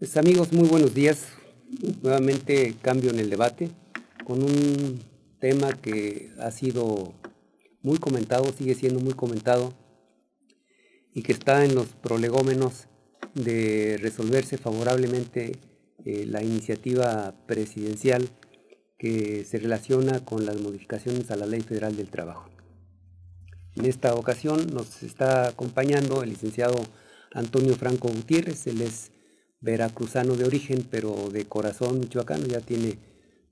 Pues amigos, muy buenos días. Nuevamente cambio en el debate con un tema que ha sido muy comentado, sigue siendo muy comentado y que está en los prolegómenos de resolverse favorablemente la iniciativa presidencial que se relaciona con las modificaciones a la Ley Federal del Trabajo. En esta ocasión nos está acompañando el licenciado Antonio Franco Gutiérrez. Él es veracruzano de origen, pero de corazón michoacano. Ya tiene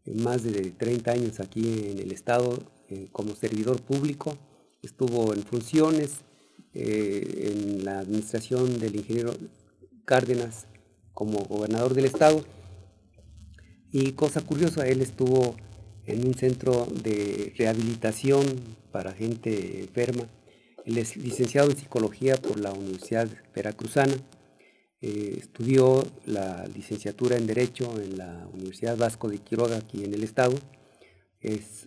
más de 30 años aquí en el estado como servidor público. Estuvo en funciones en la administración del ingeniero Cárdenas como gobernador del estado. Y cosa curiosa, él estuvo en un centro de rehabilitación para gente enferma. Él es licenciado en psicología por la Universidad Veracruzana. Estudió la licenciatura en Derecho en la Universidad Vasco de Quiroga, aquí en el estado.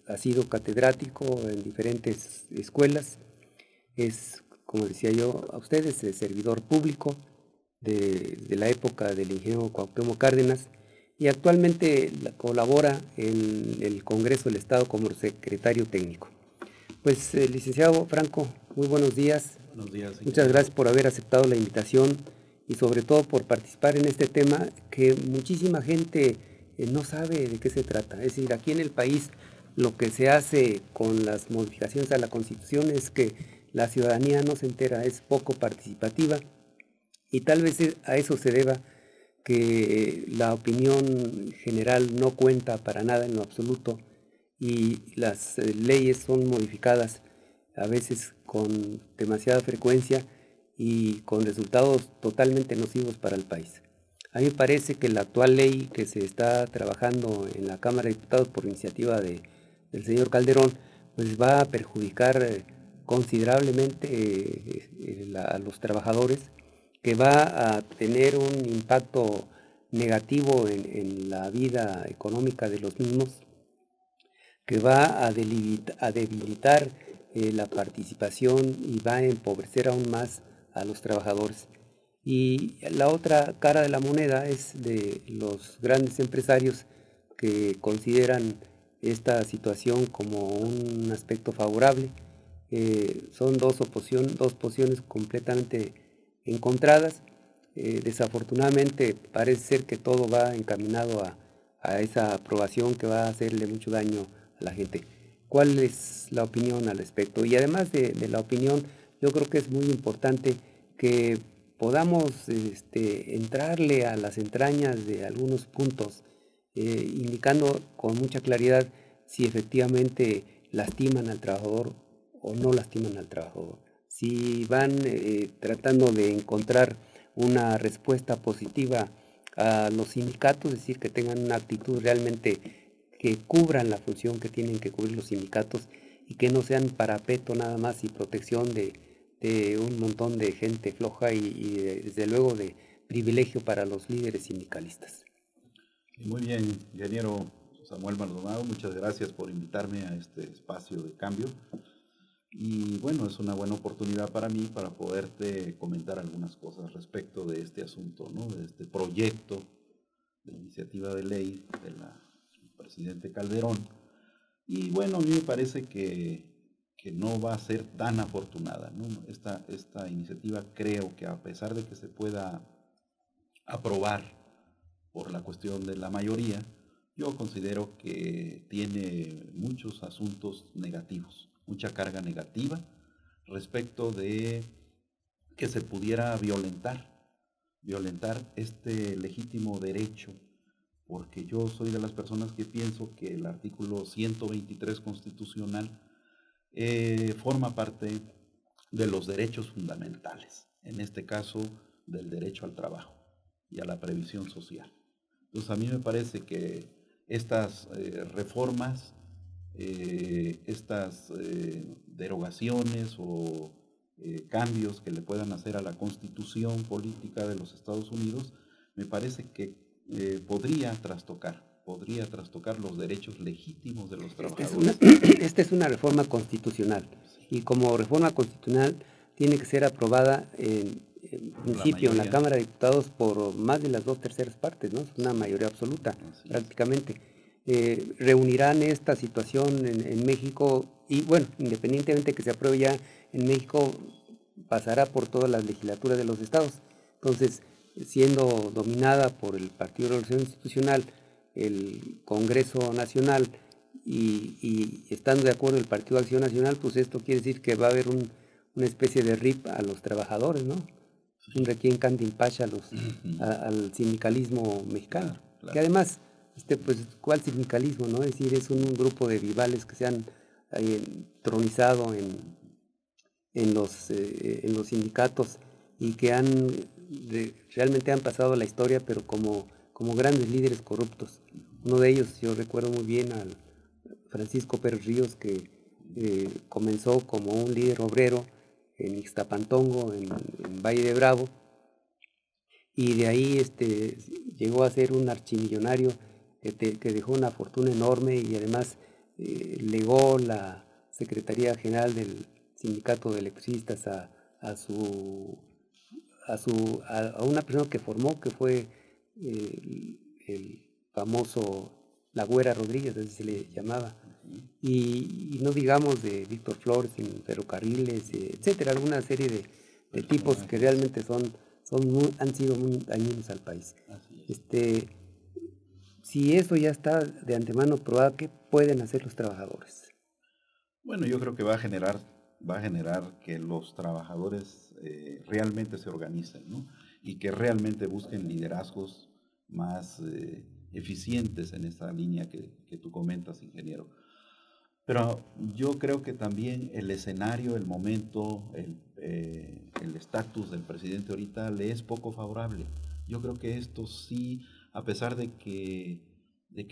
Ha sido catedrático en diferentes escuelas. Es, como decía yo a ustedes, servidor público de la época del ingeniero Cuauhtémoc Cárdenas, y actualmente colabora en el Congreso del Estado como secretario técnico. Pues licenciado Franco, muy buenos días. Buenos días. Muchas gracias por haber aceptado la invitación y sobre todo por participar en este tema que muchísima gente no sabe de qué se trata. Es decir, aquí en el país lo que se hace con las modificaciones a la Constitución es que la ciudadanía no se entera, es poco participativa, y tal vez a eso se deba que la opinión general no cuenta para nada en lo absoluto y las leyes son modificadas a veces con demasiada frecuencia y con resultados totalmente nocivos para el país. A mí me parece que la actual ley que se está trabajando en la Cámara de Diputados por iniciativa del señor Calderón, pues va a perjudicar considerablemente a los trabajadores, que va a tener un impacto negativo en la vida económica de los mismos, que va a debilitar la participación y va a empobrecer aún más a los trabajadores. Y la otra cara de la moneda es de los grandes empresarios que consideran esta situación como un aspecto favorable. Son dos posiciones completamente encontradas. Desafortunadamente parece ser que todo va encaminado a esa aprobación que va a hacerle mucho daño a la gente. ¿Cuál es la opinión al respecto? Y además de la opinión, yo creo que es muy importante que podamos entrarle a las entrañas de algunos puntos, indicando con mucha claridad si efectivamente lastiman al trabajador o no lastiman al trabajador. Si van tratando de encontrar una respuesta positiva a los sindicatos, es decir, que tengan una actitud realmente que cubran la función que tienen que cubrir los sindicatos y que no sean parapeto nada más y protección de un montón de gente floja y desde luego de privilegio para los líderes sindicalistas. Muy bien, ingeniero Samuel Maldonado, muchas gracias por invitarme a este espacio de cambio. Y bueno, es una buena oportunidad para mí para poderte comentar algunas cosas respecto de este asunto, ¿no? De este proyecto de iniciativa de ley del presidente Calderón. Y bueno, a mí me parece que no va a ser tan afortunada, ¿no? Esta iniciativa, creo que a pesar de que se pueda aprobar por la cuestión de la mayoría, yo considero que tiene muchos asuntos negativos, mucha carga negativa respecto de que se pudiera violentar este legítimo derecho, porque yo soy de las personas que pienso que el artículo 123 constitucional forma parte de los derechos fundamentales, en este caso del derecho al trabajo y a la previsión social. Entonces a mí me parece que estas reformas, estas derogaciones o cambios que le puedan hacer a la Constitución política de los Estados Unidos, me parece que podría trastocar los derechos legítimos de los trabajadores. Esta es una reforma constitucional, y como reforma constitucional tiene que ser aprobada en principio en la Cámara de Diputados por más de las 2/3 partes, ¿no? Es una mayoría absoluta prácticamente. Reunirán esta situación en México y bueno, independientemente que se apruebe ya en México, pasará por todas las legislaturas de los estados. Entonces, siendo dominada por el Partido de Revolución Institucional, el Congreso Nacional y estando de acuerdo el Partido de Acción Nacional, pues esto quiere decir que va a haber una especie de RIP a los trabajadores, ¿no? Un requiem cantin pacha al sindicalismo mexicano. Claro. Que además, pues, ¿cuál sindicalismo, no? Es decir, es un grupo de rivales que se han entronizado en los sindicatos y que realmente han pasado a la historia, pero como grandes líderes corruptos. Uno de ellos, yo recuerdo muy bien al Francisco Pérez Ríos, que comenzó como un líder obrero en Ixtapantongo, en Valle de Bravo, y de ahí llegó a ser un archimillonario que dejó una fortuna enorme y además legó la Secretaría General del Sindicato de Electricistas a una persona que formó, que fue el famoso La Güera Rodríguez, así se le llamaba, y no digamos de Víctor Flores en ferrocarriles, etcétera, alguna serie de tipos que realmente han sido muy dañinos al país. Si eso ya está de antemano probado, ¿qué pueden hacer los trabajadores? Bueno, yo creo que va a generar que los trabajadores realmente se organicen, ¿no? Y que realmente busquen liderazgos más eficientes en esta línea que tú comentas, ingeniero. Pero yo creo que también el escenario, el momento, el estatus del presidente ahorita le es poco favorable. Yo creo que esto sí, a pesar de que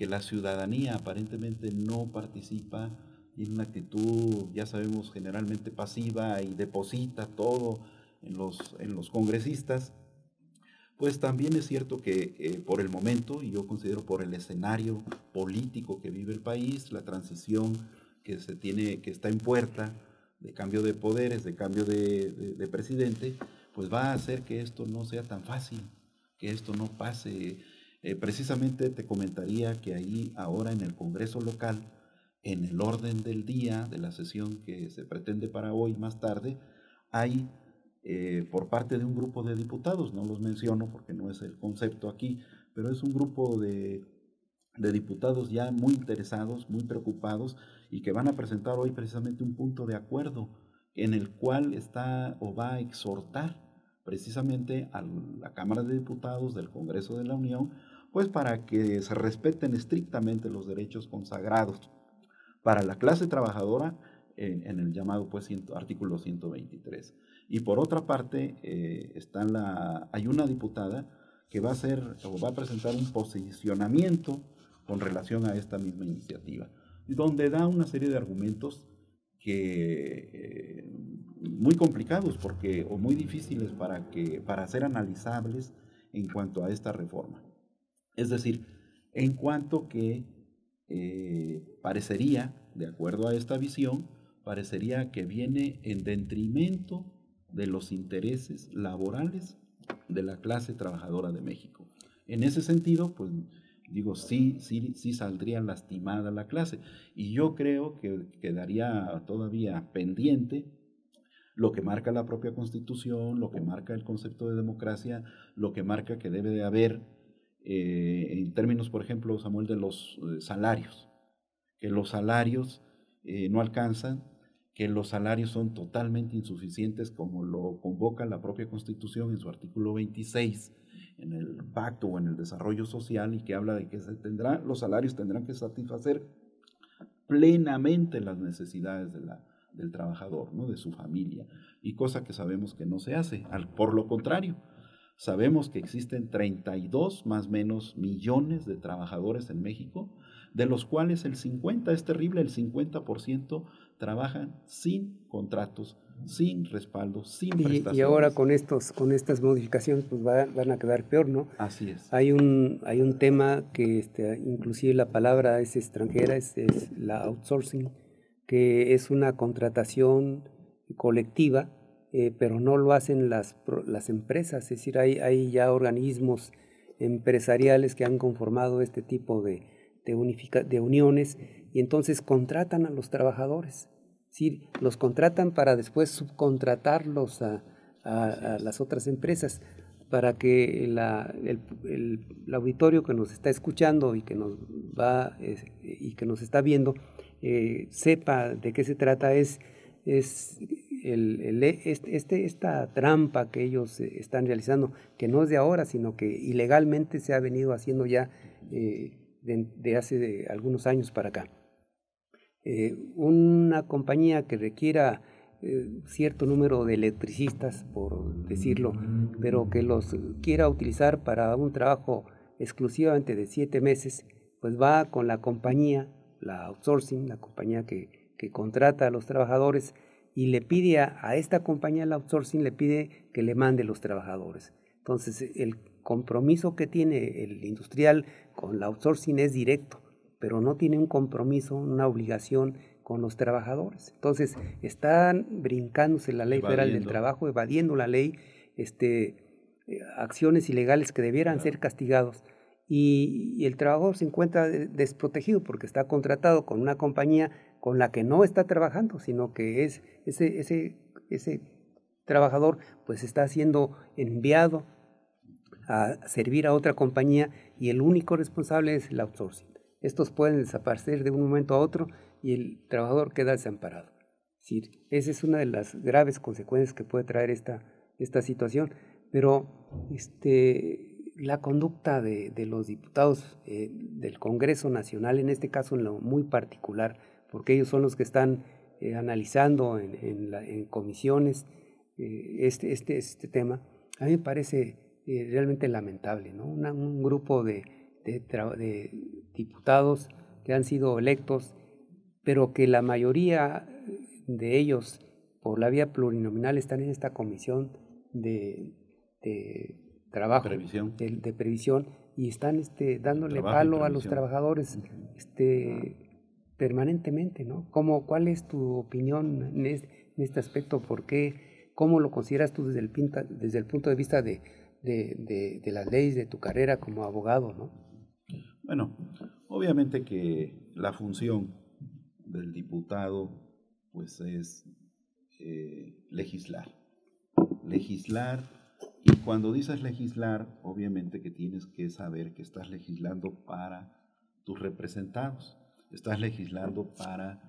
la ciudadanía aparentemente no participa, tiene una actitud, ya sabemos, generalmente pasiva y deposita todo en los congresistas, pues también es cierto que por el momento, y yo considero por el escenario político que vive el país, la transición que está en puerta, de cambio de poderes, de cambio de presidente, pues va a hacer que esto no sea tan fácil, que esto no pase. Precisamente te comentaría que ahí ahora en el Congreso local, en el orden del día de la sesión que se pretende para hoy más tarde, hay por parte de un grupo de diputados, no los menciono porque no es el concepto aquí, pero es un grupo de diputados ya muy interesados, muy preocupados y que van a presentar hoy precisamente un punto de acuerdo en el cual va a exhortar precisamente a la Cámara de Diputados del Congreso de la Unión, pues para que se respeten estrictamente los derechos consagrados para la clase trabajadora en el llamado pues artículo 123. Y por otra parte hay una diputada que va a presentar un posicionamiento con relación a esta misma iniciativa, donde da una serie de argumentos que muy complicados o muy difíciles para ser analizables en cuanto a esta reforma. Es decir, en cuanto que parecería, de acuerdo a esta visión, parecería que viene en detrimento de los intereses laborales de la clase trabajadora de México. En ese sentido, pues digo, sí saldría lastimada la clase. Y yo creo que quedaría todavía pendiente lo que marca la propia Constitución, lo que marca el concepto de democracia, lo que marca que debe de haber, en términos, por ejemplo, Samuel, de los salarios, que los salarios no alcanzan, que los salarios son totalmente insuficientes, como lo convoca la propia Constitución en su artículo 26, en el pacto o en el desarrollo social, y que habla de que los salarios tendrán que satisfacer plenamente las necesidades del trabajador, ¿no? De su familia, y cosa que sabemos que no se hace. Por lo contrario, sabemos que existen 32 más o menos millones de trabajadores en México, de los cuales el 50% trabajan sin contratos, sin respaldo, sin prestaciones. Y ahora con estas modificaciones pues van a quedar peor, ¿no? Así es. Hay un tema que inclusive la palabra es extranjera, es la outsourcing, que es una contratación colectiva pero no lo hacen las empresas. Es decir, hay ya organismos empresariales que han conformado este tipo de uniones, y entonces contratan a los trabajadores. Es decir, los contratan para después subcontratarlos a las otras empresas, para que el auditorio que nos está escuchando y que nos está viendo sepa de qué se trata. Es esta trampa que ellos están realizando, que no es de ahora, sino que ilegalmente se ha venido haciendo ya de hace algunos años para acá. Una compañía que requiera cierto número de electricistas, por decirlo, pero que los quiera utilizar para un trabajo exclusivamente de 7 meses, pues va con la compañía, la outsourcing, la compañía que contrata a los trabajadores, y le pide a esta compañía, la outsourcing, le pide que le mande los trabajadores. Entonces, el compromiso que tiene el industrial con la outsourcing es directo, pero no tiene un compromiso, una obligación con los trabajadores. Entonces, están brincándose la Ley Federal del Trabajo, evadiendo la ley, acciones ilegales que debieran ser castigados, y el trabajador se encuentra desprotegido porque está contratado con una compañía con la que no está trabajando, sino que ese trabajador pues está siendo enviado a servir a otra compañía, y el único responsable es el outsourcing. Estos pueden desaparecer de un momento a otro y el trabajador queda desamparado. Es decir, esa es una de las graves consecuencias que puede traer esta situación. Pero la conducta de los diputados del Congreso Nacional, en este caso en lo muy particular, porque ellos son los que están analizando en comisiones este tema, a mí me parece realmente lamentable, ¿no? Un grupo de diputados que han sido electos, pero que la mayoría de ellos, por la vía plurinominal, están en esta comisión de trabajo, de previsión, y están dándole palo a los trabajadores permanentemente, ¿no? ¿Cuál es tu opinión en este aspecto? ¿Por qué? ¿Cómo lo consideras tú desde el punto de vista de las leyes, de tu carrera como abogado, ¿no? Bueno, obviamente que la función del diputado pues es legislar. Y cuando dices legislar, obviamente que tienes que saber que estás legislando para tus representados, estás legislando para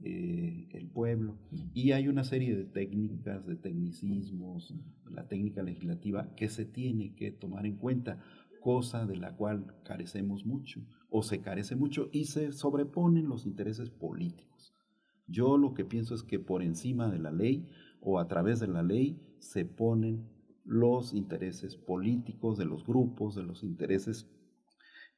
el pueblo, y hay una serie de técnicas, de tecnicismos, la técnica legislativa que se tiene que tomar en cuenta, cosa de la cual carecemos mucho, o se carece mucho, y se sobreponen los intereses políticos. Yo lo que pienso es que por encima de la ley o a través de la ley se ponen los intereses políticos de los grupos, de los intereses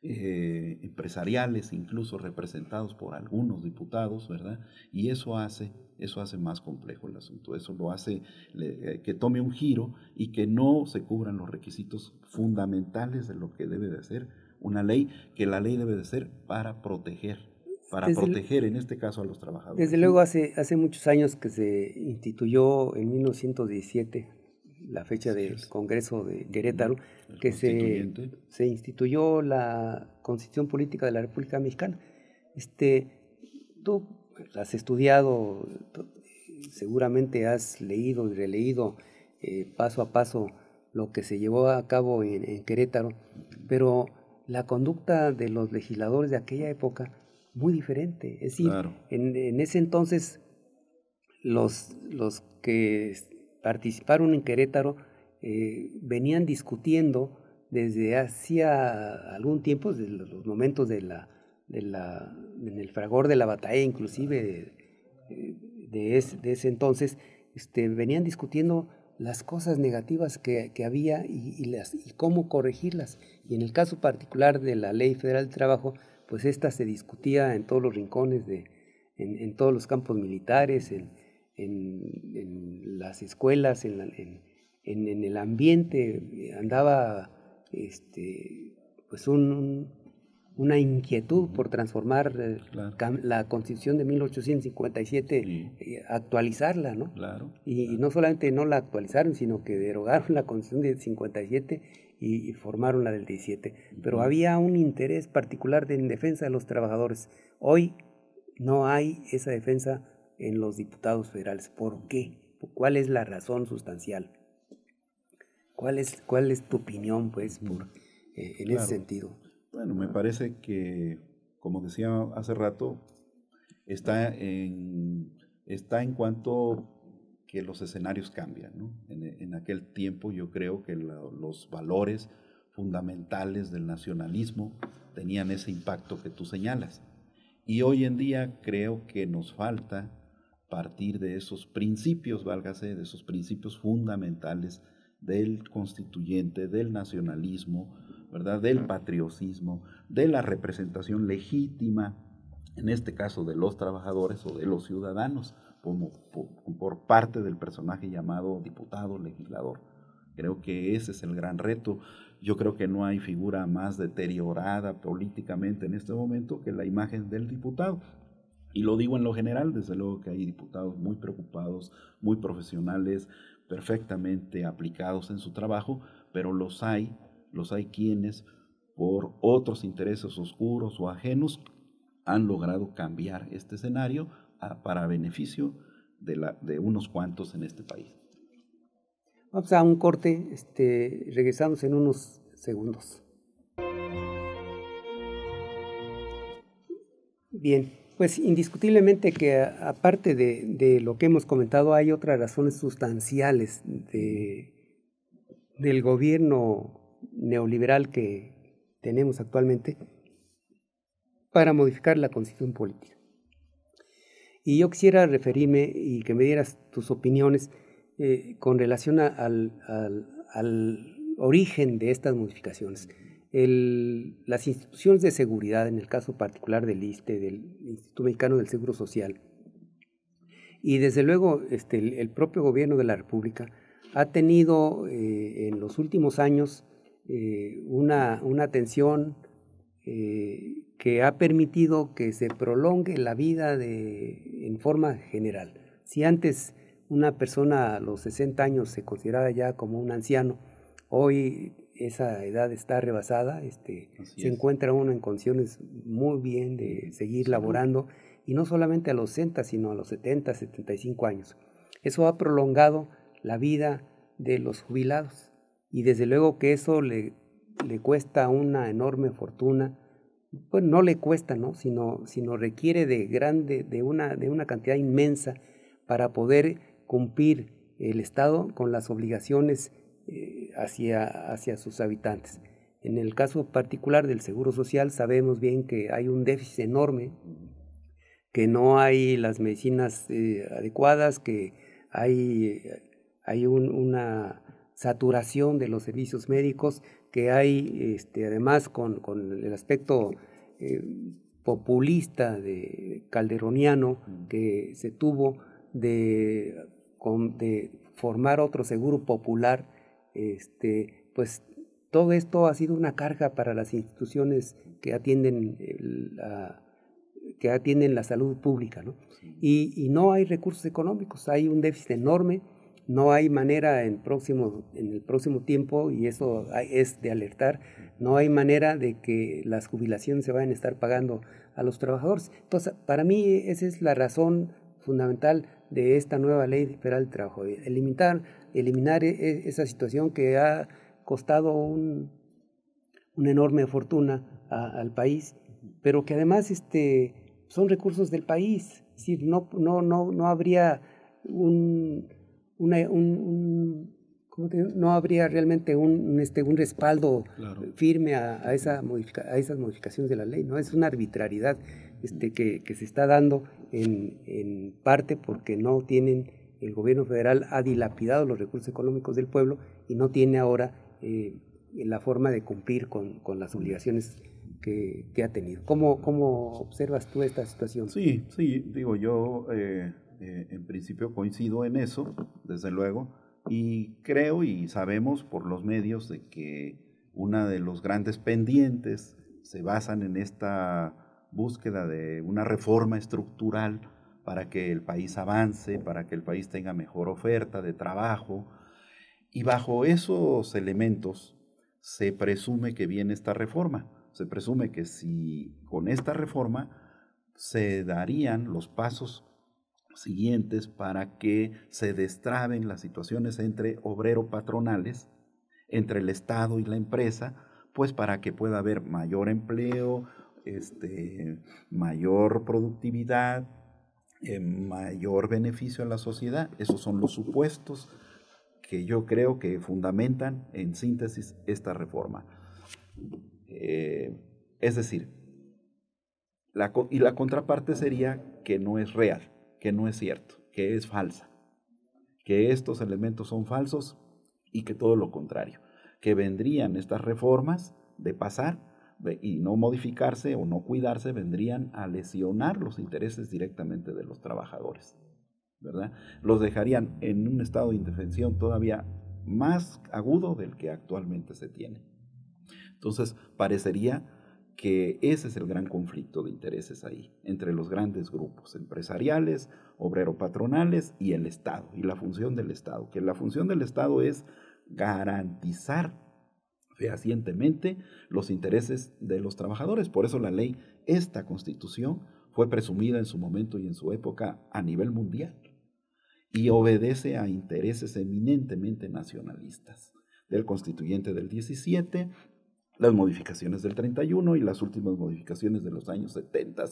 empresariales, incluso representados por algunos diputados, ¿verdad? Y eso hace más complejo el asunto, eso lo hace que tome un giro y que no se cubran los requisitos fundamentales de lo que debe de ser una ley, que la ley debe de ser para proteger en este caso a los trabajadores. Desde luego hace muchos años que se instituyó, en 1917, la fecha del Congreso de Querétaro, que se instituyó la Constitución Política de la República Mexicana. Tú has estudiado, seguramente has leído y releído paso a paso lo que se llevó a cabo en Querétaro, pero la conducta de los legisladores de aquella época, muy diferente. Es decir, claro, en ese entonces los que participaron en Querétaro venían discutiendo desde hacía algún tiempo, desde los momentos en el fragor de la batalla, inclusive de ese entonces, venían discutiendo las cosas negativas que había y cómo corregirlas. Y en el caso particular de la Ley Federal del Trabajo, pues esta se discutía en todos los rincones, en todos los campos militares, en las escuelas, en el ambiente andaba pues una inquietud por transformar Claro. la Constitución de 1857, Sí. Actualizarla, ¿no? Claro. Y no solamente no la actualizaron, sino que derogaron la Constitución del 57 y formaron la del 17. Pero había un interés particular en defensa de los trabajadores. Hoy no hay esa defensa en los diputados federales. ¿Por qué? ¿Cuál es la razón sustancial? ¿Cuál es tu opinión, pues, en ese Claro. sentido? Bueno, me parece que, como decía hace rato, está en cuanto que los escenarios cambian, ¿no? En aquel tiempo yo creo que los valores fundamentales del nacionalismo tenían ese impacto que tú señalas. Y hoy en día creo que nos falta partir de esos principios, válgase, de esos principios fundamentales del constituyente, del nacionalismo, ¿verdad? Del patriotismo, de la representación legítima, en este caso de los trabajadores o de los ciudadanos, como por parte del personaje llamado diputado, legislador. Creo que ese es el gran reto. Yo creo que no hay figura más deteriorada políticamente en este momento que la imagen del diputado. Y lo digo en lo general, desde luego que hay diputados muy preocupados, muy profesionales, perfectamente aplicados en su trabajo, pero los hay quienes por otros intereses oscuros o ajenos han logrado cambiar este escenario para beneficio de unos cuantos en este país. Vamos a un corte, regresamos en unos segundos. Bien, pues indiscutiblemente que aparte de lo que hemos comentado, hay otras razones sustanciales del gobierno neoliberal que tenemos actualmente para modificar la constitución política. Y yo quisiera referirme y que me dieras tus opiniones con relación al origen de estas modificaciones. Las instituciones de seguridad, en el caso particular del ISSSTE, del Instituto Mexicano del Seguro Social, y desde luego el propio gobierno de la República ha tenido en los últimos años una atención que ha permitido que se prolongue la vida en forma general. Si antes una persona a los 60 años se consideraba ya como un anciano, hoy esa edad está rebasada, se encuentra uno en condiciones muy bien de seguir laborando, y no solamente a los 60, sino a los 70, 75 años. Eso ha prolongado la vida de los jubilados, y desde luego que eso le cuesta una enorme fortuna. Pues no le cuesta, ¿no? sino requiere de una cantidad inmensa para poder cumplir el Estado con las obligaciones hacia sus habitantes. En el caso particular del Seguro Social sabemos bien que hay un déficit enorme, que no hay las medicinas adecuadas, que hay una saturación de los servicios médicos, que hay además con el aspecto populista calderoniano que se tuvo de formar otro seguro popular, pues todo esto ha sido una carga para las instituciones que atienden la salud pública, ¿no? Y no hay recursos económicos, hay un déficit enorme. No hay manera en el próximo tiempo, y eso es de alertar, no hay manera de que las jubilaciones se vayan a estar pagando a los trabajadores. Entonces, para mí esa es la razón fundamental de esta nueva ley federal del trabajo, eliminar esa situación que ha costado una enorme fortuna al país, pero que además son recursos del país. Es decir, no habría no habría realmente un respaldo firme a esas modificaciones de la ley, ¿no? Es una arbitrariedad que se está dando en parte porque el gobierno federal ha dilapidado los recursos económicos del pueblo y no tiene ahora la forma de cumplir con las obligaciones que ha tenido. ¿Cómo observas tú esta situación? Sí, digo yo, en principio coincido en eso, desde luego, y creo y sabemos por los medios de que una de los grandes pendientes se basan en esta búsqueda de una reforma estructural para que el país avance, para que el país tenga mejor oferta de trabajo. Y bajo esos elementos se presume que viene esta reforma. Se presume que si con esta reforma se darían los pasos siguientes para que se destraben las situaciones entre obrero-patronales, entre el Estado y la empresa, pues para que pueda haber mayor empleo, mayor productividad, mayor beneficio a la sociedad. Esos son los supuestos que yo creo que fundamentan en síntesis esta reforma. Es decir, la contraparte sería que no es real, que no es cierto, que es falsa, que estos elementos son falsos y que todo lo contrario, que vendrían estas reformas de pasar y no modificarse o no cuidarse, vendrían a lesionar los intereses directamente de los trabajadores, ¿verdad? Los dejarían en un estado de indefensión todavía más agudo del que actualmente se tiene. Entonces, parecería que ese es el gran conflicto de intereses ahí, entre los grandes grupos empresariales, obrero-patronales y el Estado, y la función del Estado, que la función del Estado es garantizar fehacientemente los intereses de los trabajadores. Por eso la ley, esta Constitución, fue presumida en su momento y en su época a nivel mundial y obedece a intereses eminentemente nacionalistas del constituyente del 17, las modificaciones del 31 y las últimas modificaciones de los años 70.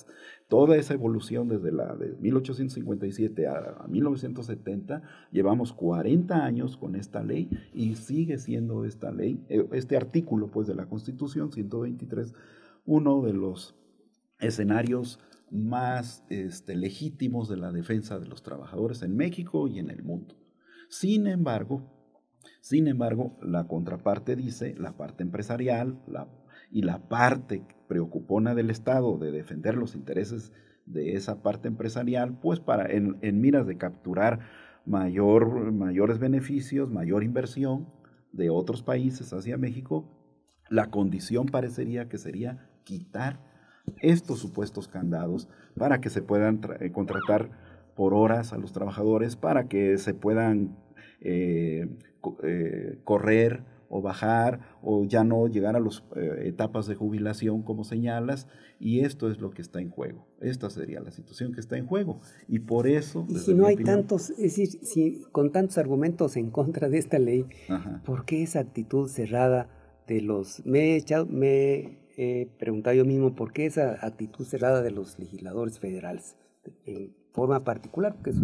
Toda esa evolución desde la de 1857 a 1970, llevamos 40 años con esta ley y sigue siendo esta ley, este artículo pues de la Constitución 123, uno de los escenarios más legítimos de la defensa de los trabajadores en México y en el mundo. Sin embargo, la contraparte dice, la parte empresarial y la parte preocupona del Estado de defender los intereses de esa parte empresarial, pues en miras de capturar mayores beneficios, mayor inversión de otros países hacia México, la condición parecería que sería quitar estos supuestos candados para que se puedan contratar por horas a los trabajadores, para que se puedan correr o bajar o ya no llegar a las etapas de jubilación como señalas, y esto es lo que está en juego. Esta sería la situación que está en juego, y por eso... Y si no hay tantos, es decir, si con tantos argumentos en contra de esta ley, ¿por qué esa actitud cerrada de los... Me he preguntado yo mismo, ¿por qué esa actitud cerrada de los legisladores federales? En forma particular, porque es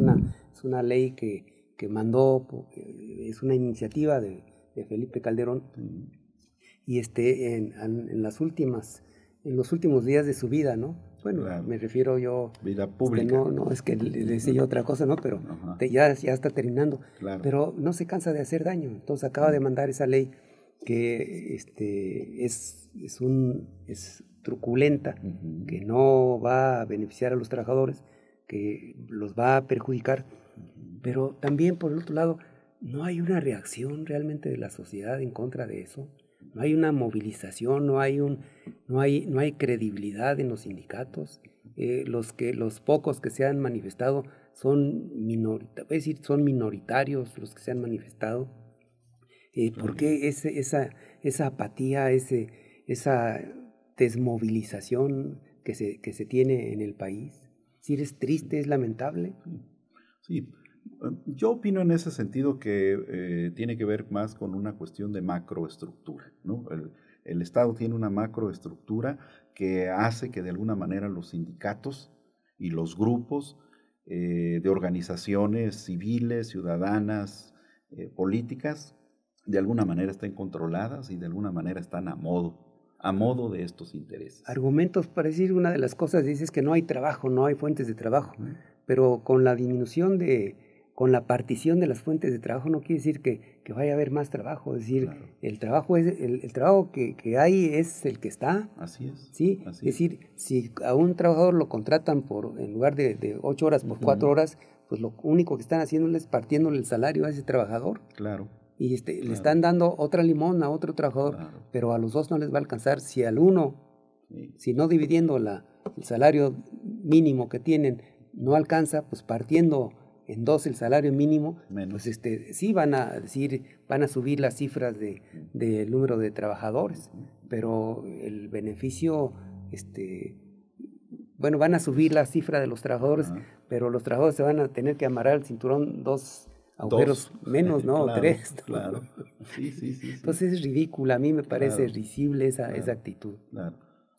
una ley que mandó, es una iniciativa de Felipe Calderón, y en los últimos días de su vida, ¿no? Bueno, claro, me refiero yo... Vida pública. No, es que le decía yo otra cosa, ¿no? Pero ya está terminando. Claro. Pero no se cansa de hacer daño. Entonces acaba de mandar esa ley que es truculenta, que no va a beneficiar a los trabajadores, que los va a perjudicar. Pero también, por el otro lado, no hay una reacción realmente de la sociedad en contra de eso. No hay una movilización, no hay credibilidad en los sindicatos. Los pocos que se han manifestado son minoritarios los que se han manifestado. ¿Por qué esa apatía, esa desmovilización que se tiene en el país? Si es triste, es lamentable. Sí. Yo opino en ese sentido que tiene que ver más con una cuestión de macroestructura, ¿no? El Estado tiene una macroestructura que hace que de alguna manera los sindicatos y los grupos de organizaciones civiles, ciudadanas, políticas, de alguna manera estén controladas y de alguna manera están a modo de estos intereses. Argumentos para decir, una de las cosas dices que no hay trabajo, no hay fuentes de trabajo, pero con la disminución con la partición de las fuentes de trabajo no quiere decir que vaya a haber más trabajo, es decir, claro, el trabajo que hay es el que está. Así es. ¿Sí? Así es decir, si a un trabajador lo contratan en lugar de 8 horas por 4 horas, pues lo único que están haciendo es partiéndole el salario a ese trabajador. Claro. Y le están dando otra limón a otro trabajador, claro, pero a los dos no les va a alcanzar. Si al uno Sí. Si no dividiendo el salario mínimo que tienen no alcanza, pues partiendo en dos el salario mínimo, Menos. pues sí van a subir las cifras del número de trabajadores, pero el beneficio, bueno, van a subir la cifra de los trabajadores, pero los trabajadores se van a tener que amarrar el cinturón dos agujeros menos, ¿no? Claro, tres. ¿no? Claro. Sí. Entonces es ridícula, a mí me parece Claro, risible esa actitud. Claro.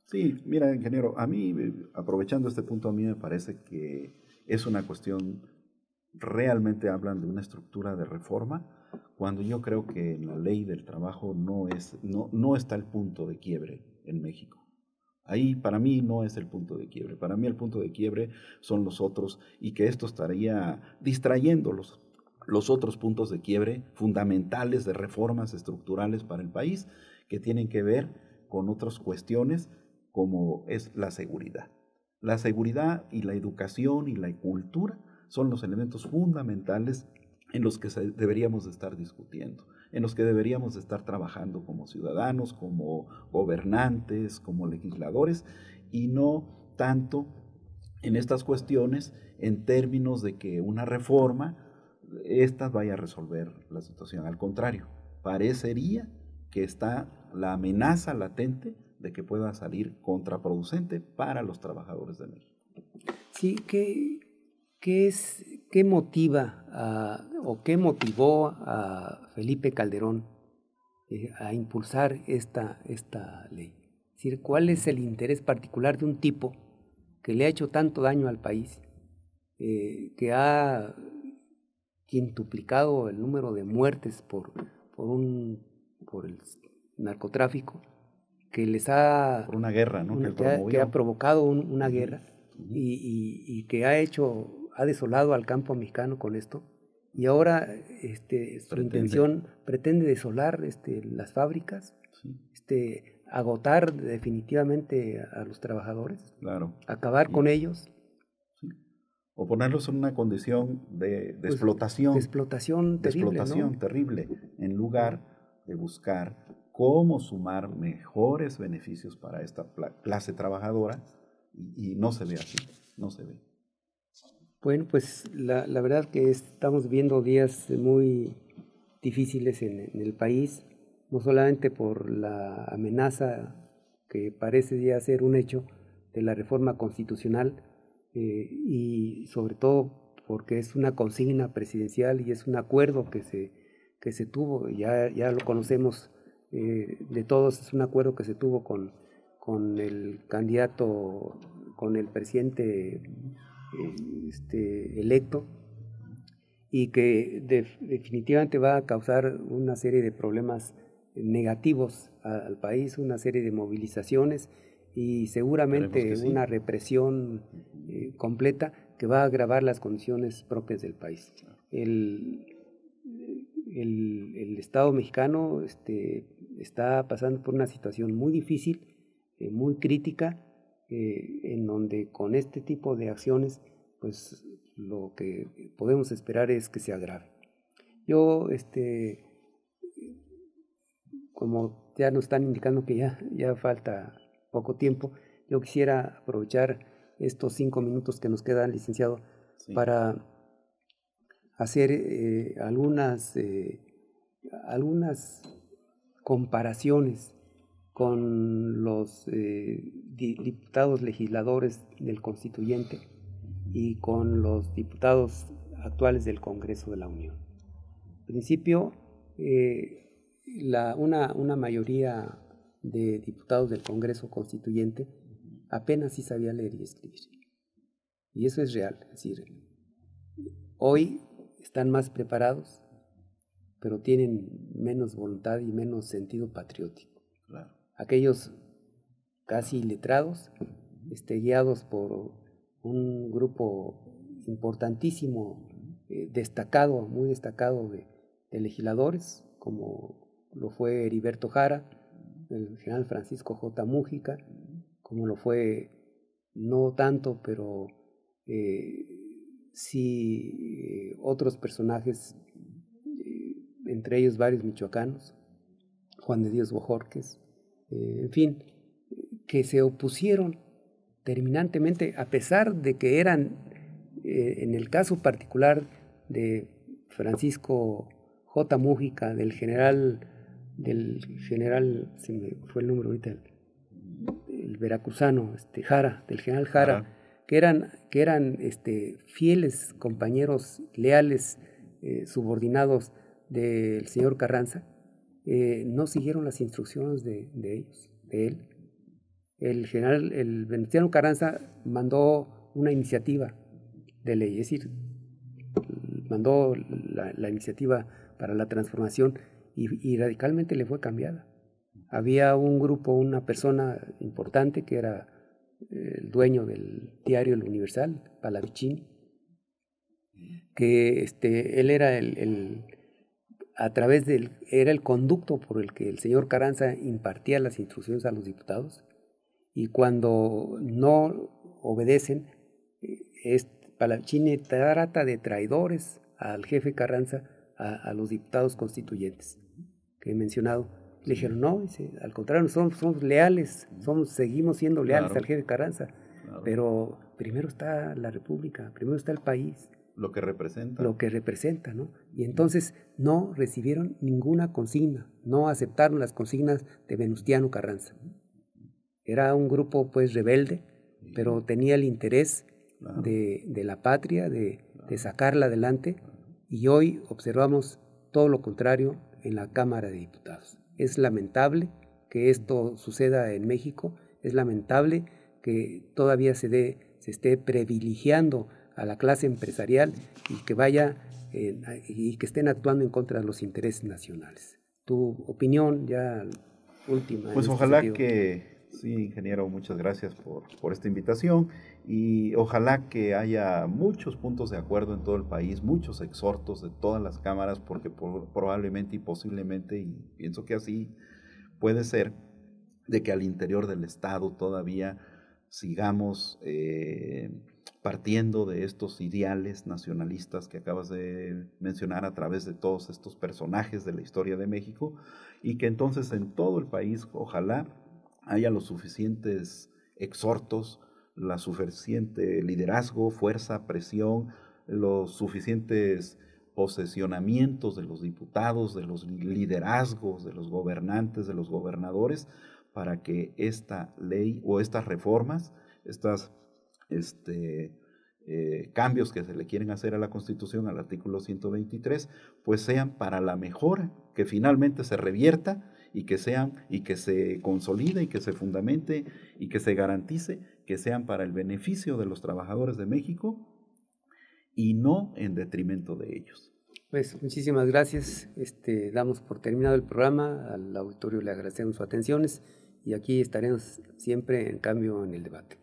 Sí, mira, ingeniero, a mí, aprovechando este punto, a mí me parece que es una cuestión, realmente hablan de una estructura de reforma, cuando yo creo que en la ley del trabajo no está el punto de quiebre en México. Ahí para mí no es el punto de quiebre. Para mí el punto de quiebre son los otros, y que esto estaría distrayendo los otros puntos de quiebre fundamentales de reformas estructurales para el país, que tienen que ver con otras cuestiones como es la seguridad. La seguridad y la educación y la cultura son los elementos fundamentales en los que deberíamos de estar discutiendo, en los que deberíamos de estar trabajando como ciudadanos, como gobernantes, como legisladores, y no tanto en estas cuestiones en términos de que una reforma, esta vaya a resolver la situación. Al contrario, parecería que está la amenaza latente de que pueda salir contraproducente para los trabajadores de México. Sí, ¿qué motiva o qué motivó a Felipe Calderón a impulsar esta ley? Es decir, ¿cuál es el interés particular de un tipo que le ha hecho tanto daño al país, que ha quintuplicado el número de muertes por el narcotráfico, que les ha... Por una guerra, ¿no? que ha provocado una guerra y que ha desolado al campo mexicano con esto, y ahora su intención pretende desolar las fábricas, agotar definitivamente a los trabajadores, acabar con ellos. O ponerlos en una condición de explotación. De explotación terrible, explotación, ¿no? terrible, en lugar de buscar cómo sumar mejores beneficios para esta clase trabajadora, y no se ve así, no se ve. Bueno, pues la verdad que estamos viendo días muy difíciles en el país, no solamente por la amenaza que parece ya ser un hecho de la reforma constitucional, y sobre todo porque es una consigna presidencial y es un acuerdo que se tuvo, ya lo conocemos de todos, es un acuerdo que se tuvo con el candidato, con el presidente electo, y que definitivamente va a causar una serie de problemas negativos al país, una serie de movilizaciones y seguramente una represión completa que va a agravar las condiciones propias del país. El Estado mexicano está pasando por una situación muy difícil, muy crítica, en donde con este tipo de acciones, pues lo que podemos esperar es que se agrave. Yo, como ya nos están indicando que ya falta poco tiempo, yo quisiera aprovechar estos 5 minutos que nos quedan, licenciado, para hacer algunas comparaciones con los diputados legisladores del Constituyente y con los diputados actuales del Congreso de la Unión. En principio, una mayoría de diputados del Congreso Constituyente apenas sí sabía leer y escribir. Y eso es real, es decir, hoy están más preparados, pero tienen menos voluntad y menos sentido patriótico. Claro. Aquellos casi letrados, guiados por un grupo importantísimo, destacado, muy destacado de legisladores, como lo fue Heriberto Jara, el general Francisco J. Mújica, como lo fue, no tanto, pero sí otros personajes, entre ellos varios michoacanos, Juan de Dios Bojorquez, en fin, que se opusieron terminantemente, a pesar de que eran, en el caso particular de Francisco J. Mújica, del general, se me fue el nombre ahorita, el veracruzano, Jara, del general Jara, que eran fieles compañeros leales, subordinados del señor Carranza, no siguieron las instrucciones de él. El Venustiano Carranza mandó una iniciativa de ley, es decir, mandó la iniciativa para la transformación y radicalmente le fue cambiada. Había un grupo, una persona importante que era el dueño del diario El Universal, Pallavicini, que él era era el conducto por el que el señor Carranza impartía las instrucciones a los diputados, y cuando no obedecen, Pallavicini trata de traidores al jefe Carranza, a los diputados constituyentes que he mencionado. Le dijeron, no, dice, al contrario, somos leales, seguimos siendo leales al jefe Carranza, pero primero está la República, primero está el país. Lo que representa. Lo que representa, ¿no? Y entonces no recibieron ninguna consigna, no aceptaron las consignas de Venustiano Carranza. Era un grupo pues rebelde, pero tenía el interés de la patria, de sacarla adelante, y hoy observamos todo lo contrario en la Cámara de Diputados. Es lamentable que esto suceda en México, es lamentable que todavía se esté privilegiando a la clase empresarial y que estén actuando en contra de los intereses nacionales. Tu opinión ya última. Pues ojalá que, sí, ingeniero, muchas gracias por esta invitación, y ojalá que haya muchos puntos de acuerdo en todo el país, muchos exhortos de todas las cámaras, porque probablemente y posiblemente, y pienso que así puede ser, de que al interior del Estado todavía sigamos partiendo de estos ideales nacionalistas que acabas de mencionar a través de todos estos personajes de la historia de México, y que entonces en todo el país ojalá haya los suficientes exhortos, la suficiente liderazgo, fuerza, presión, los suficientes posesionamientos de los diputados, de los liderazgos, de los gobernantes, de los gobernadores, para que esta ley o estas reformas, estos cambios que se le quieren hacer a la Constitución, al artículo 123, pues sean para la mejora, que finalmente se revierta y que se consolide y que se fundamente y que se garantice que sean para el beneficio de los trabajadores de México y no en detrimento de ellos. Pues muchísimas gracias. Damos por terminado el programa. Al auditorio le agradecemos sus atenciones y aquí estaremos siempre en Cambio en el Debate.